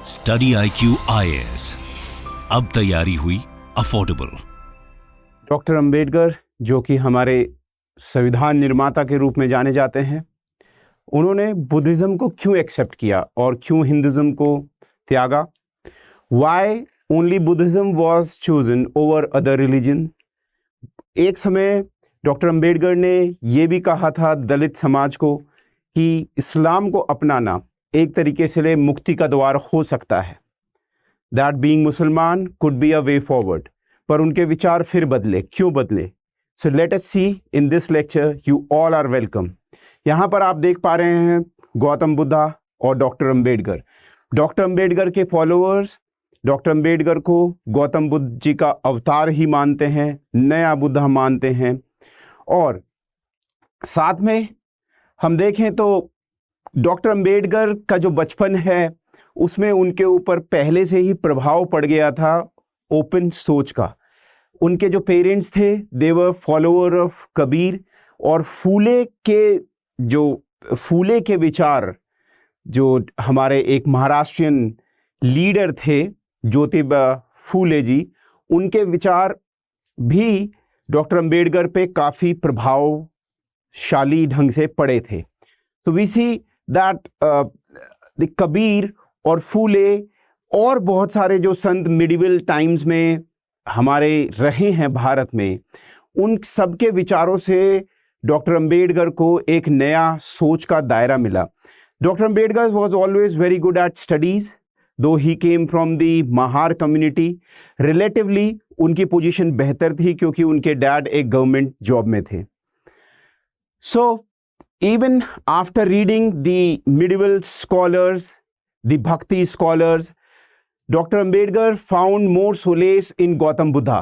Study IQ IAS, अब तैयारी हुई अफोर्डेबल। डॉक्टर अंबेडकर, जो कि हमारे संविधान निर्माता के रूप में जाने जाते हैं, उन्होंने बुद्धिज़्म को क्यों एक्सेप्ट किया और क्यों हिंदुज़्म को त्यागा? Why only Buddhism was chosen over other religion? एक समय डॉक्टर अंबेडकर ने ये भी कहा था दलित समाज को कि इस्लाम को अपनाना एक तरीके से मुक्ति का द्वार हो सकता है। That being Musalman could be a way forward. पर उनके विचार फिर बदले। क्यों बदले? So let us see in this lecture. You all are welcome. यहाँ पर आप देख पा रहे हैं गौतम बुद्धा और डॉक्टर अंबेडकर। डॉक्टर अंबेडकर के फॉलोअर्स डॉक्टर अंबेडकर को गौतम बुद्ध जी का अवतार ही मानते हैं, नया बुद्धा मानते हैं। और साथ में हम देखें तो डॉक्टर अंबेडकर का जो बचपन है उसमें उनके ऊपर पहले से ही प्रभाव पड़ गया था ओपन सोच का। उनके जो पेरेंट्स थे दे वर फॉलोअर ऑफ कबीर, और फूले के विचार जो हमारे एक महाराष्ट्रियन लीडर थे ज्योतिबा फूले जी, उनके विचार भी डॉक्टर अंबेडकर पे काफ़ी प्रभावशाली ढंग से पड़े थे। So we see that the Kabir और फूले और बहुत सारे जो संत मिडिवल टाइम्स में हमारे रहे हैं भारत में, उन सब के विचारों से डॉक्टर अंबेडकर को एक नया सोच का दायरा मिला। Doctor Ambedkar was always very good at studies, though he came from the Mahar community. Relatively उनकी पोजीशन बेहतर थी क्योंकि उनके डैड एक गवर्नमेंट जॉब में थे। सो even after reading the medieval scholars, the Bhakti scholars, Dr. Ambedkar found more solace in Gautam Buddha.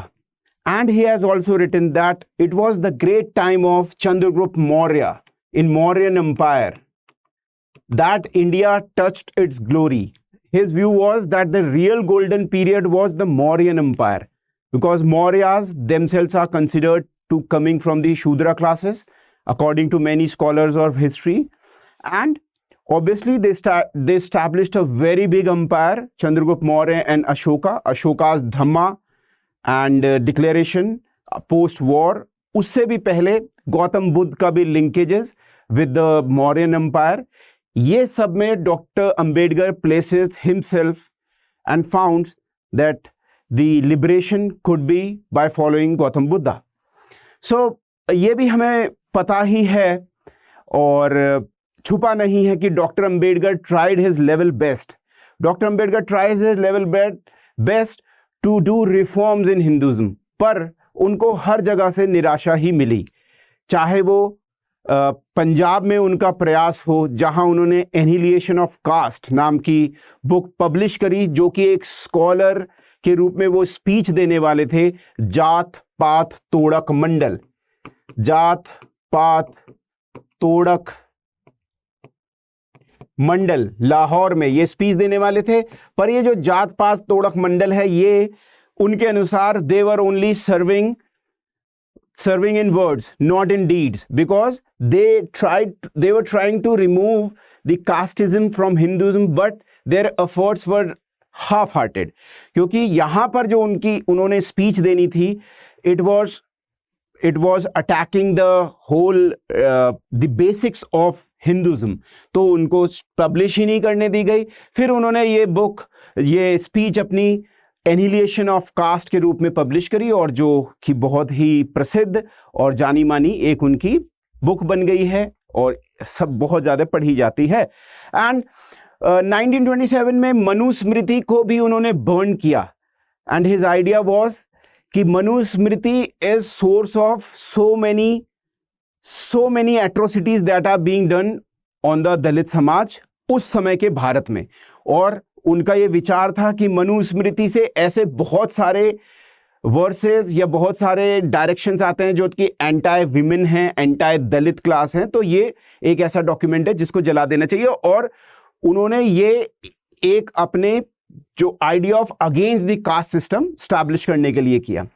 And he has also written that it was the great time of Chandragupta Maurya in Mauryan Empire that India touched its glory. His view was that the real golden period was the Mauryan Empire, because Mauryas themselves are considered to coming from the Shudra classes, according to many scholars of history. And obviously they established a very big empire, Chandragupta Maurya and Ashoka's Dhamma and declaration post-war. उससे भी पहले गौतम बुद्ध का भी linkages with the Mauryan empire. ये सब में doctor Ambedkar places himself and founds that the liberation could be by following Gautam Buddha. So ये भी हमें पता ही है और छुपा नहीं है कि doctor Ambedkar tried his level best. Doctor Ambedkar tries his level best to do reforms in Hinduism, पर उनको हर जगह से निराशा ही मिली। चाहे वो पंजाब में उनका प्रयास हो, जहां उन्होंने एनिहिलेशन ऑफ कास्ट नाम की बुक पब्लिश करी, जो कि एक स्कॉलर के रूप में वो स्पीच देने वाले थे। जात पात तोड़क मंडल, जात पात तोड़क मंडल, लाहौर में ये स्पीच देने वाले थे। पर ये जो जात पात तोड़क मंडल है, ये उनके अनुसार they were only serving in words not in deeds, because they were trying to remove the casteism from Hinduism, but their efforts were half hearted। क्योंकि यहाँ पर जो उन्होंने स्पीच देनी थी, it was attacking the whole the basics of Hinduism, तो उनको publish ही नहीं करने दी गई। फिर उन्होंने ये स्पीच अपनी एनिहिलेशन ऑफ कास्ट के रूप में पब्लिश करी, और जो कि बहुत ही प्रसिद्ध और जानी मानी एक उनकी बुक बन गई है और सब बहुत ज़्यादा पढ़ी जाती है। एंड 1927 में मनुस्मृति को भी उन्होंने बर्न किया। एंड हिज आइडिया वॉज कि Manusmriti is source of so many atrocities that are being done on the दलित समाज उस समय के भारत में। और उनका ये विचार था कि मनुस्मृति से ऐसे बहुत सारे वर्सेस या बहुत सारे डायरेक्शंस आते हैं जो कि एंटाई विमेन हैं, एंटाई दलित क्लास हैं, तो ये एक ऐसा डॉक्यूमेंट है जिसको जला देना चाहिए। और उन्होंने ये एक अपने जो idea of against the caste system establish करने के लिए किया।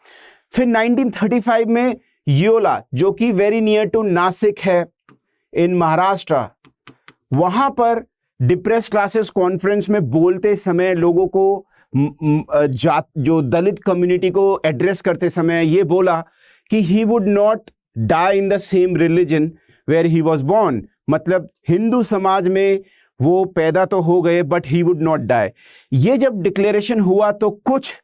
फिर 1935 में योला, जो कि वेरी नियर टू नासिक है इन महाराष्ट्र, वहां पर डिप्रेस क्लासेस कॉन्फ्रेंस में बोलते समय लोगों को जो दलित कम्युनिटी को एड्रेस करते समय ये बोला कि he would not die in the same religion where he was born, मतलब हिंदू समाज में वो पैदा तो हो गए but he would not die. ये जब डिक्लेरेशन हुआ तो कुछ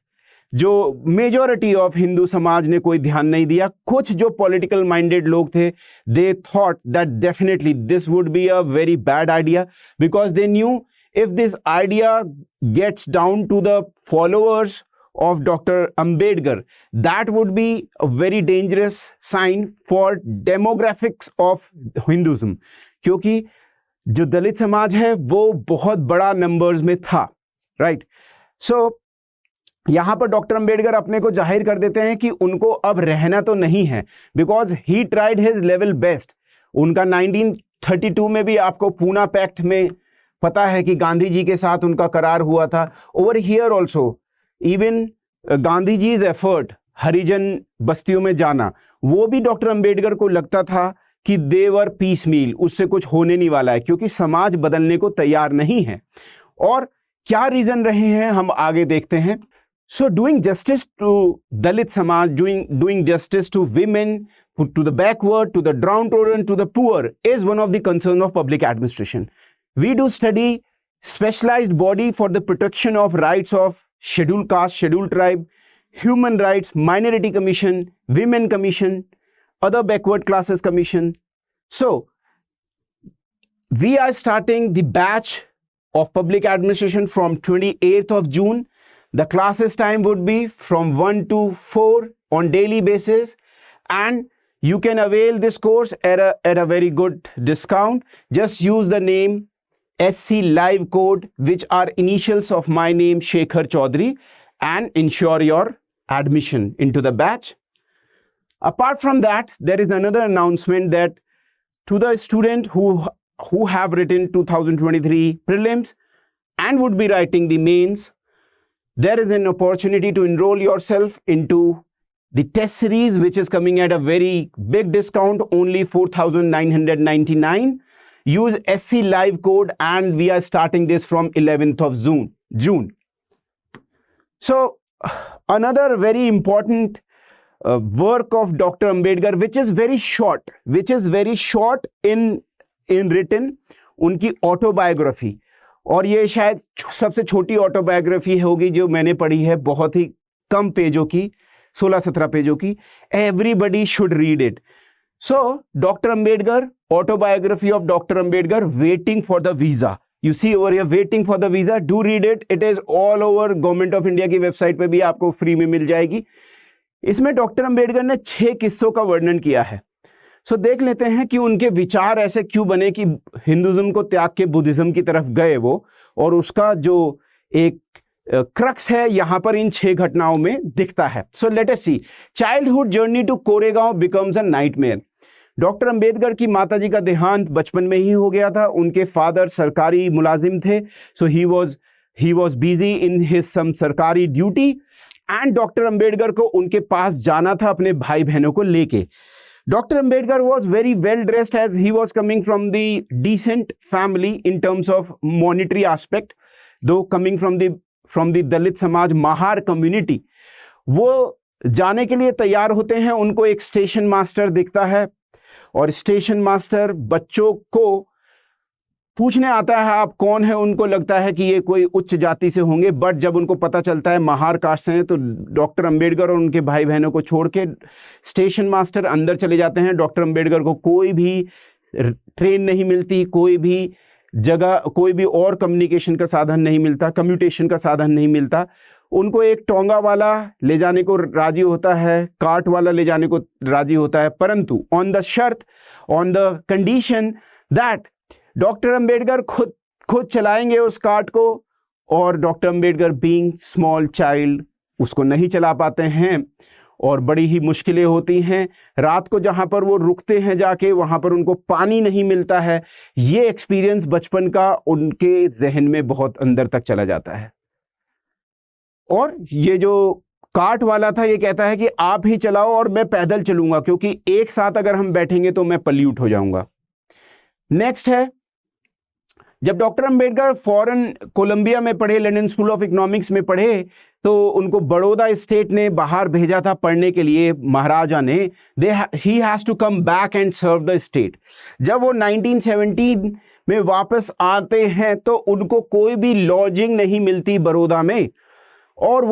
जो मेजॉरिटी ऑफ हिंदू समाज ने कोई ध्यान नहीं दिया, कुछ जो पॉलिटिकल माइंडेड लोग थे they thought that definitely this would be a very bad idea because they knew if this idea gets down to the followers of Dr. Ambedkar, that would be a very dangerous sign for demographics of Hinduism, क्योंकि जो दलित समाज है वो बहुत बड़ा numbers में था, right. सो यहाँ पर डॉक्टर अंबेडकर अपने को जाहिर कर देते हैं कि उनको अब रहना तो नहीं है, because he tried his level best. उनका 1932 में भी आपको पूना पैक्ट में पता है कि गांधी जी के साथ उनका करार हुआ था। Over here also even Gandhi ji's effort Harijan बस्तियों में जाना, वो भी डॉक्टर अंबेडकर को लगता था कि दे वर पीस मील, उससे कुछ होने नहीं वाला है क्योंकि समाज बदलने को तैयार नहीं है। और क्या रीजन रहे हैं हम आगे देखते हैं। So doing justice to Dalit samaj, doing justice to women, to the backward, to the downtrodden, to the poor is one of the concern of public administration. We do study specialized body for the protection of rights of scheduled caste, scheduled tribe, human rights, minority commission, women commission, other backward classes commission. So, we are starting the batch of public administration from 28th of June. The classes time would be from 1 to 4 on daily basis, and you can avail this course at a very good discount. Just use the name SC Live Code, which are initials of my name Shekhar Chaudhary, and ensure your admission into the batch. Apart from that, there is another announcement that to the student who have written 2023 prelims and would be writing the mains, there is an opportunity to enroll yourself into the test series, which is coming at a very big discount, only 4,999. Use SC Live Code, and we are starting this from 11th of June. So, another very important work of Dr. Ambedkar, which is very short in written, उनकी autobiography, और ये शायद सबसे छोटी autobiography होगी जो मैंने पढ़ी है, बहुत ही कम पेजों की, 16-17 पेजों की। Everybody should read it. So, Dr. Ambedkar, autobiography of Dr. Ambedkar, waiting for the visa. You see over here, waiting for the visa. Do read it. It is all over Government of India की website पे भी आपको free में मिल जाएगी। इसमें doctor Ambedkar ने 6 किस्सों का वर्णन किया है। सो देख लेते हैं कि उनके विचार ऐसे क्यों बने कि हिंदुज्म को त्याग के बुद्धिज्म की तरफ गए वो, और उसका जो एक क्रक्स है यहाँ पर इन 6 घटनाओं में दिखता है। So let us see. Childhood journey to Koregaon becomes a nightmare. Doctor Ambedkar की माताजी का देहांत बचपन में ही हो गया था। उनके फादर सरकारी मुलाजिम थे, so he was busy in his some सरकारी ड्यूटी, एंड डॉक्टर अंबेडकर को उनके पास जाना था अपने भाई बहनों को लेके। Doctor Ambedkar was very well dressed as he was coming from the decent family in terms of monetary aspect, though coming from the दलित समाज महार कम्युनिटी। वो जाने के लिए तैयार होते हैं, उनको एक स्टेशन मास्टर दिखता है, और स्टेशन मास्टर बच्चों को पूछने आता है आप कौन है। उनको लगता है कि ये कोई उच्च जाति से होंगे, बट जब उनको पता चलता है महार कास्ट से हैं, तो डॉक्टर अंबेडकर और उनके भाई बहनों को छोड़ के स्टेशन मास्टर अंदर चले जाते हैं। डॉक्टर अंबेडकर को कोई भी ट्रेन नहीं मिलती, कोई भी जगह, कोई भी और कम्युनिकेशन का साधन नहीं मिलता, कम्यूटेशन का साधन नहीं मिलता। उनको एक टोंगा वाला ले जाने को राजी होता है, कार्ट वाला ले जाने को राजी होता है, परंतु on the condition that doctor Ambedkar खुद चलाएंगे उस कार्ट को, और doctor Ambedkar being small child उसको नहीं चला पाते हैं, और बड़ी ही मुश्किलें होती हैं। रात को जहाँ पर वो रुकते हैं जाके, वहाँ पर उनको पानी नहीं मिलता है। ये एक्सपीरियंस बचपन का उनके जहन में बहुत अंदर तक चला जाता है। और ये जो कार्ट वाला था ये कहता है कि आप ही चलाओ और मैं पैदल चलूंगा, क्योंकि एक साथ अगर हम बैठेंगे तो मैं पल्यूट हो जाऊंगा। नेक्स्ट है जब डॉक्टर अंबेडकर फॉरेन कोलंबिया में पढ़े, लंदन स्कूल ऑफ इकोनॉमिक्स में पढ़े, तो उनको बड़ौदा स्टेट ने बाहर भेजा था पढ़ने के लिए, महाराजा ने। He has to come back and serve the state. जब वो 1917 में वापस आते हैं तो उनको कोई भी लॉजिंग नहीं मिलती बड़ौदा में, और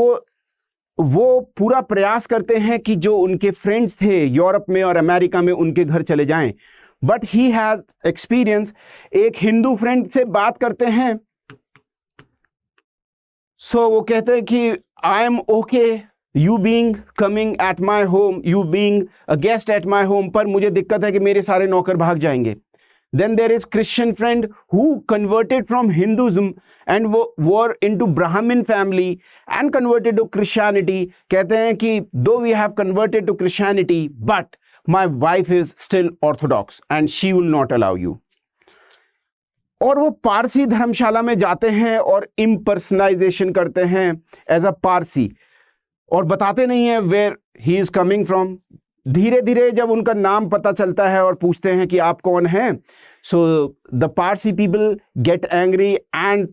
वो पूरा प्रयास करते हैं कि जो उनके फ्रेंड्स थे यूरोप में और अमेरिका में उनके घर चले जाएं। But he has experience. एक हिंदू फ्रेंड से बात करते हैं, सो वो कहते हैं कि I am okay you being coming at my home, you being a guest at my home, पर मुझे दिक्कत है कि मेरे सारे नौकर भाग जाएंगे। Then there is Christian friend who converted from Hinduism and were into Brahmin family and converted to Christianity. कहते हैं कि though we have converted to Christianity, but my wife is still Orthodox and she will not allow you. और वो पारसी धर्मशाला में जाते हैं और impersonalization करते हैं as a पारसी, और बताते नहीं है where he is coming from. धीरे धीरे जब उनका नाम पता चलता है और पूछते हैं कि आप कौन हैं, so the Parsi people get angry and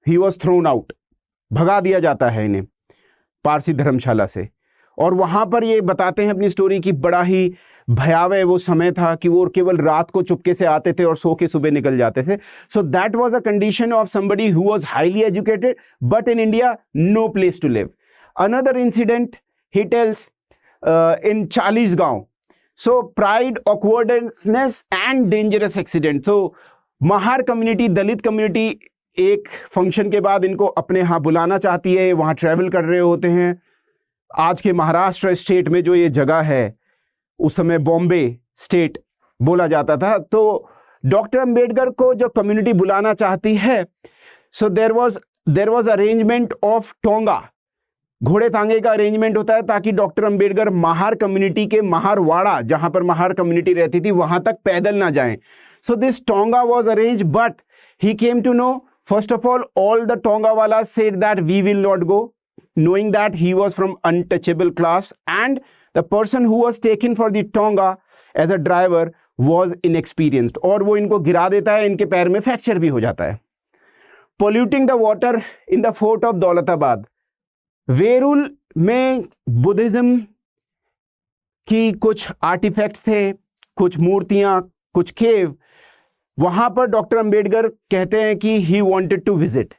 he was thrown out, भगा दिया जाता है इन्हें पारसी धर्मशाला से। और वहाँ पर ये बताते हैं अपनी स्टोरी की बड़ा ही भयावह वो समय था कि वो केवल रात को चुपके से आते थे और सो के सुबह निकल जाते थे। So that was a condition of somebody who was highly educated but in India no place to live. Another incident he tells in Chalisgaon. So pride, awkwardness and dangerous accident. So Mahar community, Dalit community एक function के बाद इनको अपने यहाँ बुलाना चाहती है, वहाँ ट्रैवल कर रहे होते हैं। आज के महाराष्ट्र स्टेट में जो ये जगह है, उस समय बॉम्बे स्टेट बोला जाता था। तो डॉक्टर अंबेडकर को जो कम्युनिटी बुलाना चाहती है, so there was arrangement of tonga, घोड़े तांगे का अरेंजमेंट होता है ताकि डॉक्टर अंबेडकर महार कम्युनिटी के महारवाड़ा, जहां पर महार कम्युनिटी रहती थी, वहां तक पैदल ना जाएं। So this tonga was arranged, but he came to know, first of all the tonga वाला said that we will not go, knowing that he was from untouchable class and the person who was taken for the tonga as a driver was inexperienced, और वो इनको गिरा देता है, इनके पैर में फ्रैक्चर भी हो जाता है। Polluting the water in the fort of Daulatabad, Verul में बुद्धिज्म की कुछ आर्टिफैक्ट्स थे, कुछ मूर्तियां, कुछ केव, वहां पर डॉक्टर अंबेडकर कहते हैं कि he wanted to visit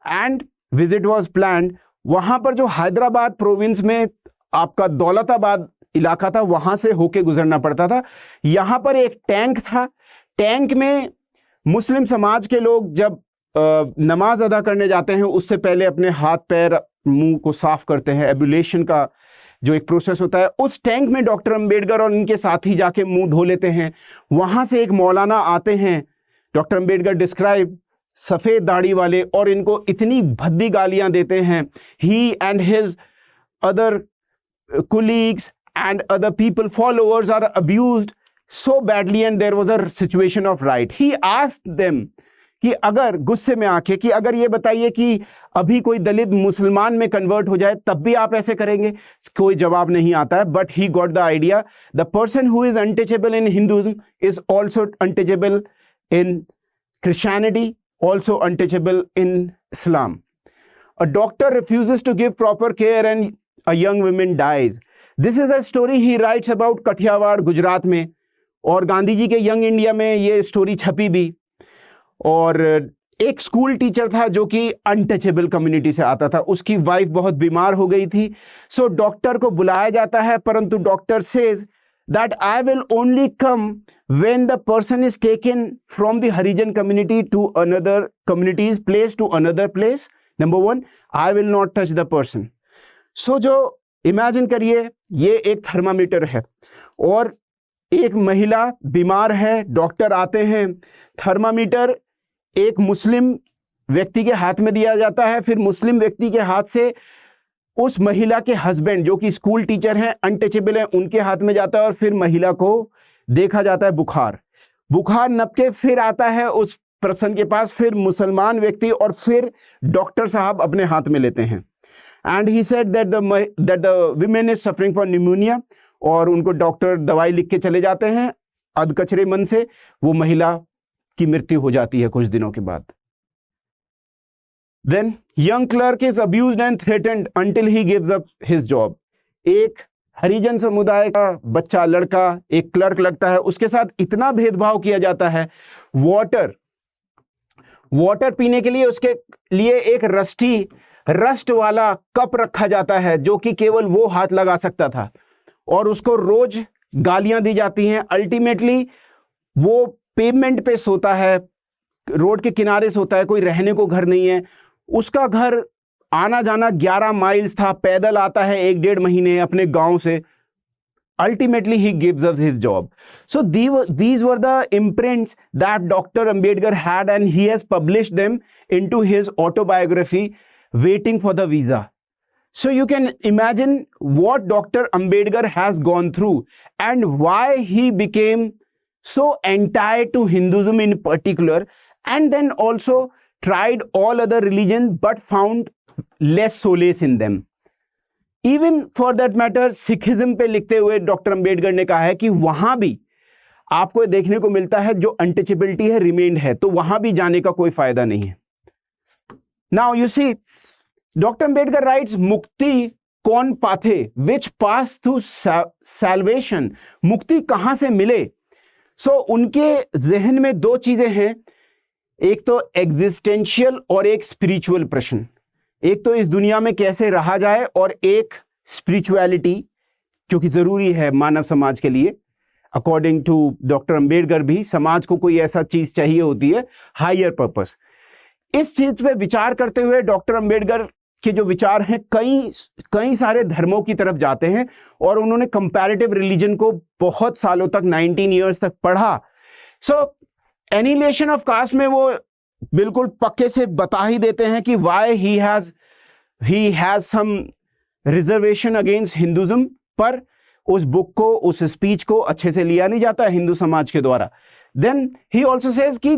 and visit was planned. वहां पर जो हैदराबाद प्रोविंस में आपका दौलताबाद इलाका था, वहां से होके गुजरना पड़ता था। यहां पर एक टैंक था, टैंक में मुस्लिम समाज के लोग जब नमाज अदा करने जाते हैं उससे पहले अपने हाथ पैर मुंह को साफ करते हैं, एब्यूलेशन का जो एक प्रोसेस होता है। उस टैंक में डॉक्टर अंबेडकर और इनके साथी जाके मुंह धो लेते हैं। वहां से एक मौलाना आते हैं, डॉक्टर अंबेडकर डिस्क्राइब, सफ़ेद दाढ़ी वाले, और इनको इतनी भद्दी गालियां देते हैं। He and his other colleagues and other people, followers, are abused so badly and there was a situation of riot. He asked them कि अगर गुस्से में आके कि अगर ये बताइए कि अभी कोई दलित मुसलमान में कन्वर्ट हो जाए तब भी आप ऐसे करेंगे? कोई जवाब नहीं आता है। But he got the idea, the person who is untouchable in Hinduism is also untouchable in Christianity, also untouchable in Islam. A doctor refuses to give proper care and a young woman dies. This is a story he writes about Kathiawar, Gujarat में, और गांधी जी के young India में ये story छपी भी। और एक school teacher था जो कि अनटचेबल कम्युनिटी से आता था, उसकी वाइफ बहुत बीमार हो गई थी। सो डॉक्टर को बुलाया जाता है, परंतु doctor says that I will only come when the person is taken from the Harijan community to another community's place to another place. Number one, I will not touch the person. So जो imagine करिए, ये एक thermometer है और एक महिला बीमार है, डॉक्टर आते हैं, थर्मामीटर एक मुस्लिम व्यक्ति के हाथ में दिया जाता है, फिर मुस्लिम व्यक्ति के हाथ से उस महिला के हस्बैंड जो कि स्कूल टीचर हैं, अनटचेबल हैं, उनके हाथ में जाता है, और फिर महिला को देखा जाता है बुखार नप के फिर आता है उस पर्सन के पास, फिर मुसलमान व्यक्ति, और फिर डॉक्टर साहब अपने हाथ में लेते हैं। And he said that the women is suffering from pneumonia, और उनको डॉक्टर दवाई लिख के चले जाते हैं। अधकचरे मन से वो महिला की मृत्यु हो जाती है कुछ दिनों के बाद। Then young clerk is abused and threatened until he gives up his job. एक हरिजन समुदाय का बच्चा लड़का एक क्लर्क लगता है, उसके साथ इतना भेदभाव किया जाता है। वाटर पीने के लिए उसके लिए एक रस्ट वाला कप रखा जाता है जो कि केवल वो हाथ लगा सकता था, और उसको रोज गालियां दी जाती हैं। अल्टीमेटली वो पेवमेंट पे सोता है, रोड के किनारे सोता है, कोई रहने को घर नहीं है। उसका घर आना जाना 11 माइल्स था, पैदल आता है 1-1.5 महीने अपने गांव से। Ultimately, he gives up his job. So these were the imprints that Dr. Ambedkar had, and he has published them into his autobiography, Waiting for the Visa. So you can imagine what Dr. Ambedkar has gone through and why he became so anti to Hinduism in particular, and then also tried all other religions but found less solace in them. Even for that matter, Sikhism पे लिखते हुए doctor Ambedkar ने कहा है कि वहां भी आपको देखने को मिलता है जो अनटचेबिलिटी है रिमेन्ड है, तो वहां भी जाने का कोई फायदा नहीं है। Now you see doctor Ambedkar writes Mukti Kaun पाथे विच पास थ्रू सैल्वेशन, मुक्ति कहां से मिले। सो उनके जहन में 2 चीजें हैं, एक तो एग्जिस्टेंशियल और एक स्पिरिचुअल प्रश्न। एक तो इस दुनिया में कैसे रहा जाए, और एक स्पिरिचुअलिटी जो कि जरूरी है मानव समाज के लिए। अकॉर्डिंग टू डॉक्टर अंबेडकर भी समाज को कोई ऐसा चीज चाहिए होती है, हायर पर्पस। इस चीज पे विचार करते हुए डॉक्टर अंबेडकर के जो विचार हैं कई सारे धर्मों की तरफ जाते हैं, और उन्होंने कंपैरेटिव रिलीजन को बहुत सालों तक 19 ईयर्स तक पढ़ा। सो एनिहिलेशन ऑफ कास्ट में वो बिल्कुल पक्के से बता ही देते हैं कि why he has some reservation against Hinduism, पर उस बुक को, उस स्पीच को अच्छे से लिया नहीं जाता है हिंदू समाज के द्वारा। देन ही ऑल्सो सेज कि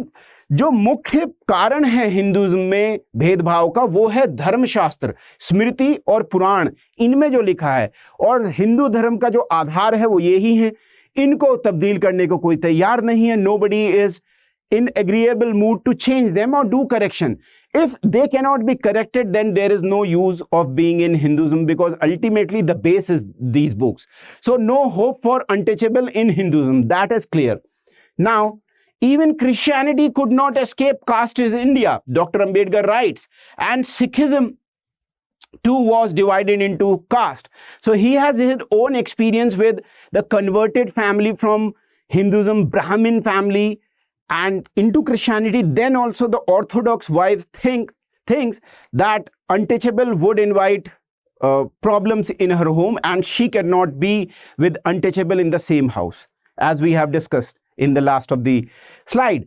जो मुख्य कारण है हिंदुइज्म में भेदभाव का वो है धर्मशास्त्र, स्मृति और पुराण, इनमें जो लिखा है, और हिंदू धर्म का जो आधार है वो यही है। इनको तब्दील करने को कोई तैयार नहीं है। Nobody is in agreeable mood to change them or do correction. If they cannot be corrected, then there is no use of being in Hinduism, because ultimately the base is these books. So no hope for untouchable in Hinduism, that is clear. Now, even Christianity could not escape caste in India, Dr. Ambedkar writes, and Sikhism too was divided into caste. So he has his own experience with the converted family from Hinduism, Brahmin family, and into Christianity. Then also the Orthodox wives thinks that untouchable would invite problems in her home, and she cannot be with untouchable in the same house, as we have discussed in the last of the slide.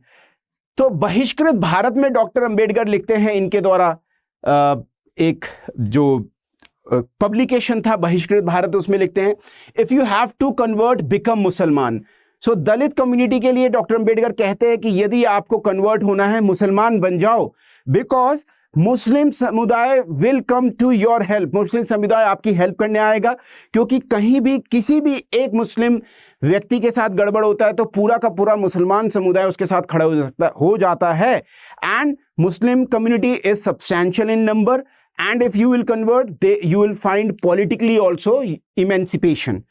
तो बहिष्कृत भारत में doctor Ambedkar लिखते हैं, इनके द्वारा एक जो publication था बहिष्कृत भारत, उसमें लिखते हैं, if you have to convert become Musalman. So Dalit community के लिए डॉक्टर अंबेडकर कहते हैं कि यदि आपको कन्वर्ट होना है, मुसलमान बन जाओ, बिकॉज मुस्लिम समुदाय will come to your help, Muslim समुदाय आपकी हेल्प करने आएगा, क्योंकि कहीं भी किसी भी एक मुस्लिम व्यक्ति के साथ गड़बड़ होता है तो पूरा का पूरा मुसलमान समुदाय उसके साथ खड़ा हो जाता है। And Muslim community is substantial in number, and if you will convert you will find politically also emancipation.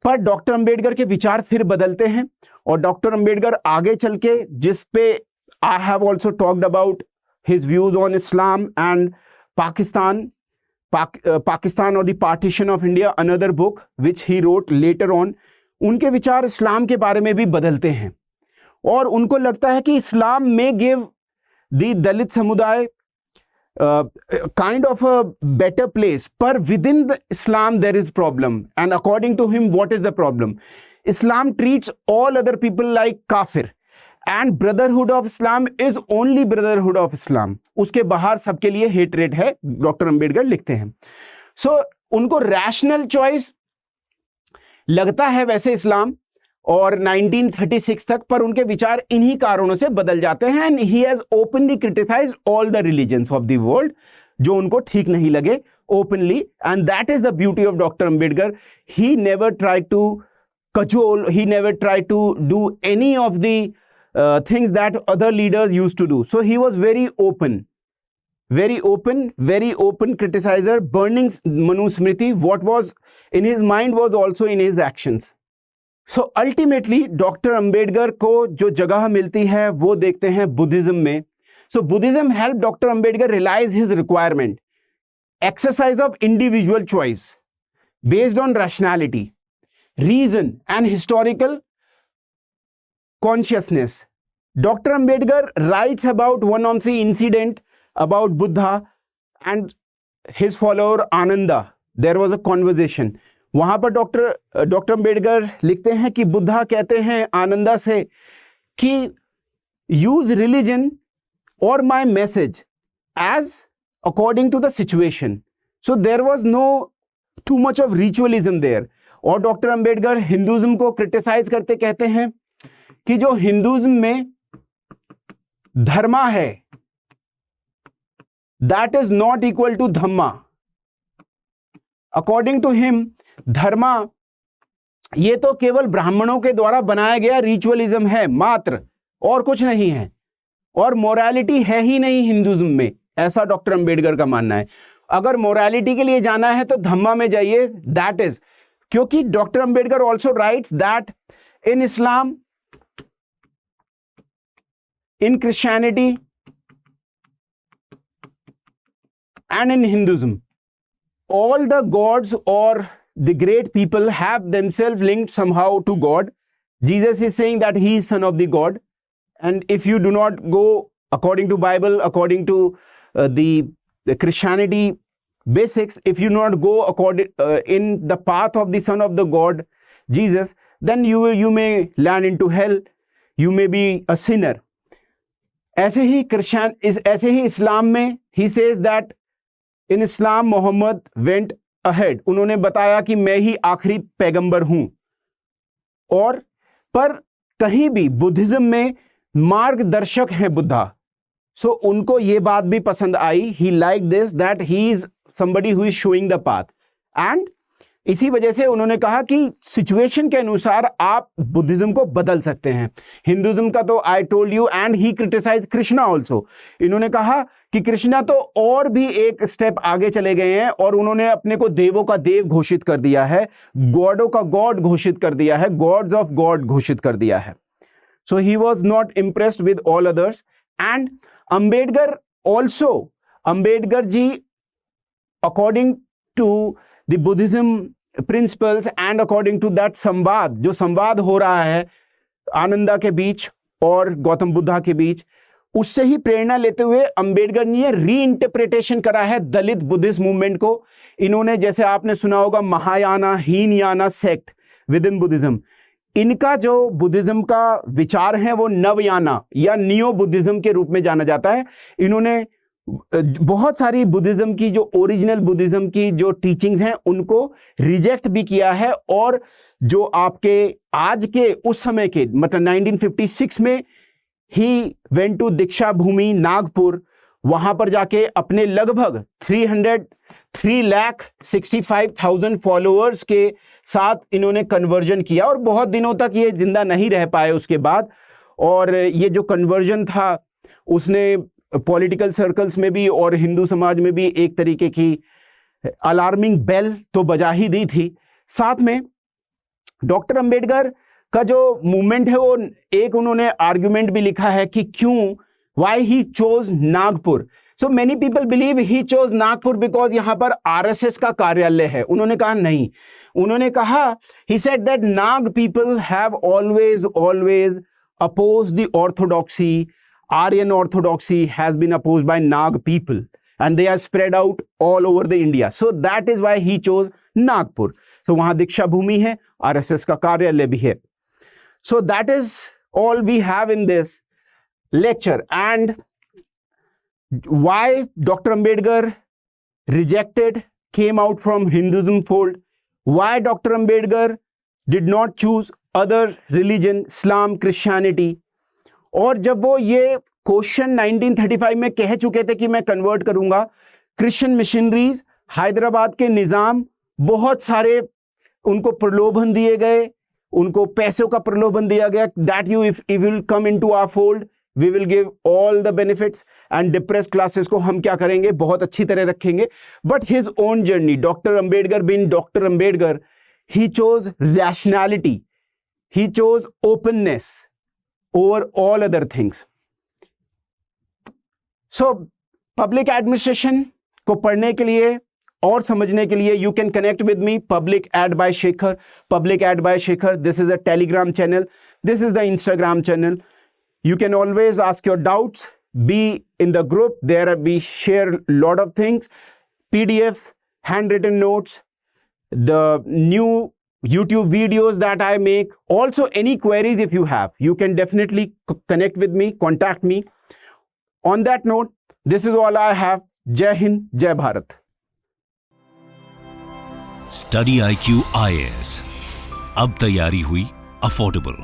पर डॉक्टर अंबेडकर के विचार फिर बदलते हैं, और डॉक्टर अंबेडकर आगे चल के, जिस पे I have also talked about his views on Islam and Pakistan और the partition of India, another book which he wrote later on, उनके विचार इस्लाम के बारे में भी बदलते हैं, और उनको लगता है कि इस्लाम में गिव द दलित समुदाय kind of a better place, but within the Islam there is problem, and according to him, what is the problem? Islam treats all other people like kafir, and brotherhood of Islam is only brotherhood of Islam. उसके बाहर सबके लिए hatred है, doctor Ambedkar लिखते हैं। So उनको rational choice लगता है वैसे इस्लाम, और 1936 तक, पर उनके विचार इन्हीं कारणों से बदल जाते हैं। And he has openly criticised all the religions of the world, जो उनको ठीक नहीं लगे openly, and that is the beauty of doctor Ambedkar. He never try to cajole, he never tried to do any of the things that other leaders used to do. So he was very open criticizer, burning Manusmriti. What was in his mind was also in his actions. So ultimately doctor Ambedkar को जो जगह मिलती है वो देखते हैं Buddhism में. So Buddhism helped Dr. Ambedkar realize his requirement, exercise of individual choice based on rationality, reason and historical consciousness. Dr. Ambedkar writes about one of the incident about Buddha and his follower Ananda. There was a conversation. वहां पर doctor Ambedkar लिखते हैं कि बुद्धा कहते हैं आनंदा से कि use religion और my message as according to the situation. So there was no too much of ritualism there. और डॉक्टर अंबेडकर हिंदुज्म को क्रिटिसाइज करते कहते हैं कि जो हिंदुज्म में धर्मा है that is not equal to dhamma. According to him dharma ये तो केवल ब्राह्मणों के द्वारा बनाया गया रिचुअलिज्म है मात्र, और कुछ नहीं है, और मोरालिटी है ही नहीं हिंदुज्म में. ऐसा डॉक्टर अंबेडकर का मानना है. अगर मोरालिटी के लिए जाना है तो धम्मा में जाइए. दैट इज क्योंकि doctor Ambedkar also rights that in Islam, in Christianity and in Hinduism all the gods or the great people have themselves linked somehow to God. Jesus is saying that he is son of the God, and if you do not go according to Bible, according to the Christianity basics, if you do not go according in the path of the son of the God Jesus, then you may land into hell, you may be a sinner. ऐसे ही इस्लाम में he says that in Islam Mohammed went ahead. उन्होंने बताया कि मैं ही आखिरी पैगंबर हूं. और पर कहीं भी बुद्धिज्म में मार्गदर्शक हैं बुद्धा. सो उनको ये बात भी पसंद आई. He like this that he is somebody who is showing the path. And इसी वजह से उन्होंने कहा कि सिचुएशन के अनुसार आप बुद्धिज्म को बदल सकते हैं. हिंदुज्म का तो I told you, and he criticise Krishna also. इन्होंने कहा कि कृष्णा तो और भी एक स्टेप आगे चले गए हैं और उन्होंने अपने को देवों का देव घोषित कर दिया है, गॉडों का गॉड घोषित कर दिया है, गॉड्स ऑफ गॉड घोषित कर दिया है. So he was not impressed with all others. And Ambedkar also, Ambedkar ji according to the Buddhism principles and according to that संवाद, जो संवाद हो रहा है आनंदा के बीच और गौतम बुद्धा के बीच, उससे ही प्रेरणा लेते हुए अंबेडकर ने री इंटरप्रिटेशन करा है दलित बुद्धिस्ट मूवमेंट को. इन्होंने, जैसे आपने सुना होगा, Mahayana Hinayana sect with in Buddhism, इनका जो बुद्धिज्म का विचार है वो नवयाना या नियो बुद्धिज्म के रूप में जाना जाता है. इन्होंने बहुत सारी बुद्धिज्म की, जो ओरिजिनल बुद्धिज्म की जो टीचिंग्स हैं उनको रिजेक्ट भी किया है. और जो आपके आज के उस समय के मतलब 1956 में ही वेंट टू दीक्षा भूमि नागपुर, वहां पर जाके अपने लगभग 3,65,000 फॉलोअर्स के साथ इन्होंने कन्वर्जन किया. और बहुत दिनों तक ये जिंदा नहीं रह पाए उसके बाद. और ये जो कन्वर्जन था उसने पॉलिटिकल सर्कल्स में भी और हिंदू समाज में भी एक तरीके की अलार्मिंग बेल तो बजा ही दी थी. साथ में डॉक्टर अंबेडकर का जो मूवमेंट है वो एक उन्होंने आर्गुमेंट भी लिखा है कि क्यों, why he chose Nagpur. So many people believe he chose Nagpur because यहाँ पर आरएसएस का कार्यालय है. उन्होंने कहा नहीं, उन्होंने कहा, he said that Nag people have always opposed the orthodoxy. Aryan orthodoxy has been opposed by Nag people and they are spread out all over the India. So that is why he chose Nagpur. So वहाँ दीक्षा भूमि है, RSS का कार्यालय भी है. So that is all we have in this lecture. And why Dr. Ambedkar rejected, came out from Hinduism fold, why Dr. Ambedkar did not choose other religion, Islam, Christianity. और जब वो ये क्वेश्चन 1935 में कह चुके थे कि मैं कन्वर्ट करूंगा, क्रिश्चियन मिशनरीज, हैदराबाद के निज़ाम, बहुत सारे उनको प्रलोभन दिए गए, उनको पैसों का प्रलोभन दिया गया that you if will come into our fold we will give all the benefits and depressed classes को हम क्या करेंगे, बहुत अच्छी तरह रखेंगे. But his own journey, doctor Ambedkar being doctor Ambedkar, he chose rationality, he chose openness over all other things. So public administration को पढ़ने के लिए और समझने के लिए you can connect with me, Public Ad by Shekhar, Public Ad by Shekhar. This is a Telegram channel, this is the Instagram channel. You can always ask your doubts, be in the group. There we share a lot of things, PDFs, handwritten notes, the new YouTube videos that I make. Also any queries if you have, you can definitely connect with me, contact me. On that note, this is all I have. Jai Hind, Jai Bharat. Study IQ IAS अब तैयारी हुई affordable.